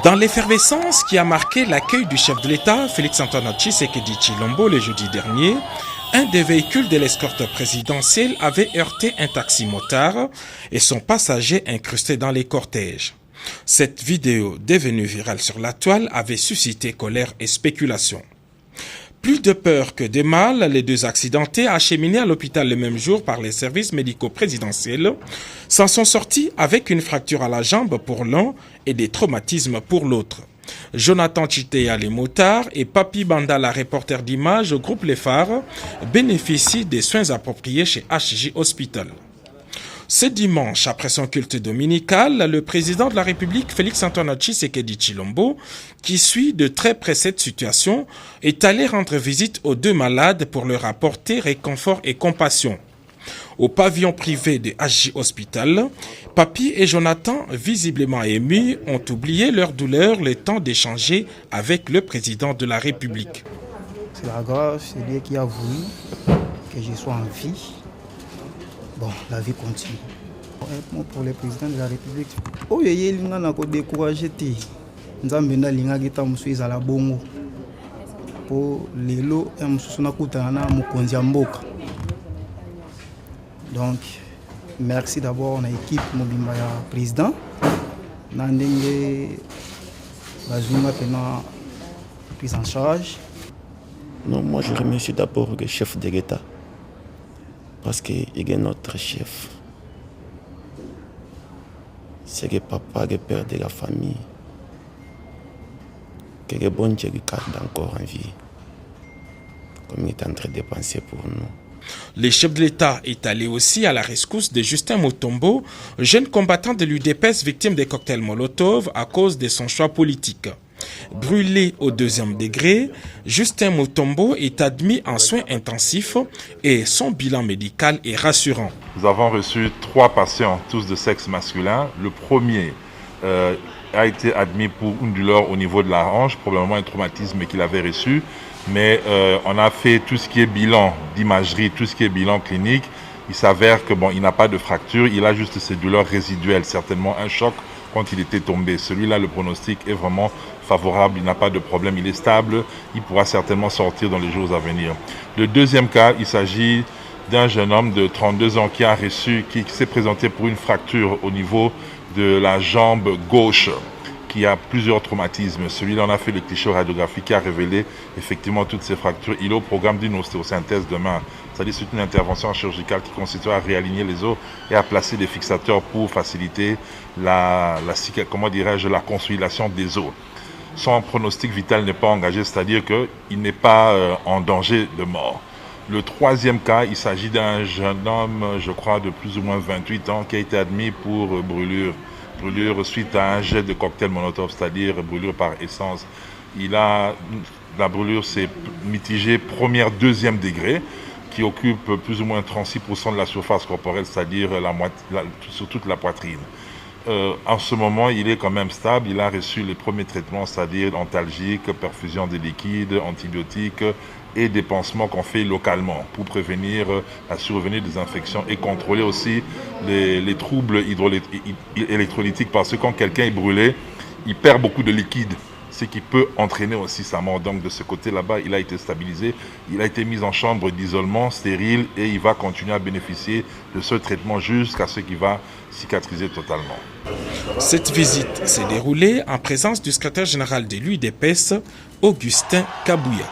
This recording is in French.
Dans l'effervescence qui a marqué l'accueil du chef de l'État, Félix-Antoine Tshisekedi Tshilombo, le jeudi dernier, un des véhicules de l'escorte présidentielle avait heurté un taxi-motard et son passager incrusté dans les cortèges. Cette vidéo, devenue virale sur la toile, avait suscité colère et spéculation. Plus de peur que de mal, les deux accidentés, acheminés à l'hôpital le même jour par les services médicaux présidentiels, s'en sont sortis avec une fracture à la jambe pour l'un et des traumatismes pour l'autre. Jonathan Chitea, les motards, et Papi Bandala, reporter d'images au groupe Les Phares, bénéficient des soins appropriés chez HJ Hospital. Ce dimanche, après son culte dominical, le président de la République, Félix-Antoine Tshisekedi Tshilombo, qui suit de très près cette situation, est allé rendre visite aux deux malades pour leur apporter réconfort et compassion. Au pavillon privé de HJ Hospital, Papi et Jonathan, visiblement émus, ont oublié leur douleur le temps d'échanger avec le président de la République. C'est la grâce, c'est Dieu qui a voulu que je sois en vie. Bon, la vie continue. Un mot pour le président de la République. Oh, il y a découragé. Nous avons dit que nous sommes à la bongo. Pour les lots, nous sommes à Mboka. Donc, merci d'abord à l'équipe Mobimba président. Nous avons prise en charge. Non, moi je remercie d'abord le chef de l'État. Parce qu'il est notre chef. C'est le papa, le père de la famille. Que le bon Dieu garde encore en vie. Comme il est en train de penser pour nous. Le chef de l'État est allé aussi à la rescousse de Justin Mutombo, jeune combattant de l'UDPS victime des cocktails Molotov à cause de son choix politique. Brûlé au 2e degré, Justin Mutombo est admis en soins intensifs et son bilan médical est rassurant. Nous avons reçu 3 patients, tous de sexe masculin. Le premier a été admis pour une douleur au niveau de la hanche, probablement un traumatisme qu'il avait reçu. Mais on a fait tout ce qui est bilan d'imagerie, tout ce qui est bilan clinique. Il s'avère que il n'a pas de fracture, il a juste ces douleurs résiduelles, certainement un choc quand il était tombé. Celui-là, le pronostic est vraiment favorable, il n'a pas de problème, il est stable, il pourra certainement sortir dans les jours à venir. Le deuxième cas, il s'agit d'un jeune homme de 32 ans qui s'est présenté pour une fracture au niveau de la jambe gauche, qui a plusieurs traumatismes. Celui-là, on a fait le cliché radiographique qui a révélé effectivement toutes ces fractures. Il est au programme d'une ostéosynthèse demain. C'est-à-dire c'est une intervention chirurgicale qui consiste à réaligner les os et à placer des fixateurs pour faciliter la consolidation des os. Son pronostic vital n'est pas engagé, c'est-à-dire qu'il n'est pas en danger de mort. Le troisième cas, il s'agit d'un jeune homme, je crois, de plus ou moins 28 ans, qui a été admis pour brûlure suite à un jet de cocktail Molotov, c'est-à-dire brûlure par essence. La brûlure s'est mitigée première, 2e degré, qui occupe plus ou moins 36% de la surface corporelle, c'est-à-dire sur toute la poitrine. En ce moment, il est quand même stable. Il a reçu les premiers traitements, c'est-à-dire antalgiques, perfusion de liquides, antibiotiques et des pansements qu'on fait localement pour prévenir la survenue des infections et contrôler aussi les troubles électrolytiques, parce que quand quelqu'un est brûlé, il perd beaucoup de liquide, ce qui peut entraîner aussi sa mort. Donc de ce côté là-bas, il a été stabilisé, il a été mis en chambre d'isolement stérile et il va continuer à bénéficier de ce traitement jusqu'à ce qu'il va cicatriser totalement. Cette visite s'est déroulée en présence du secrétaire général de l'UDPS, Augustin Kabouya.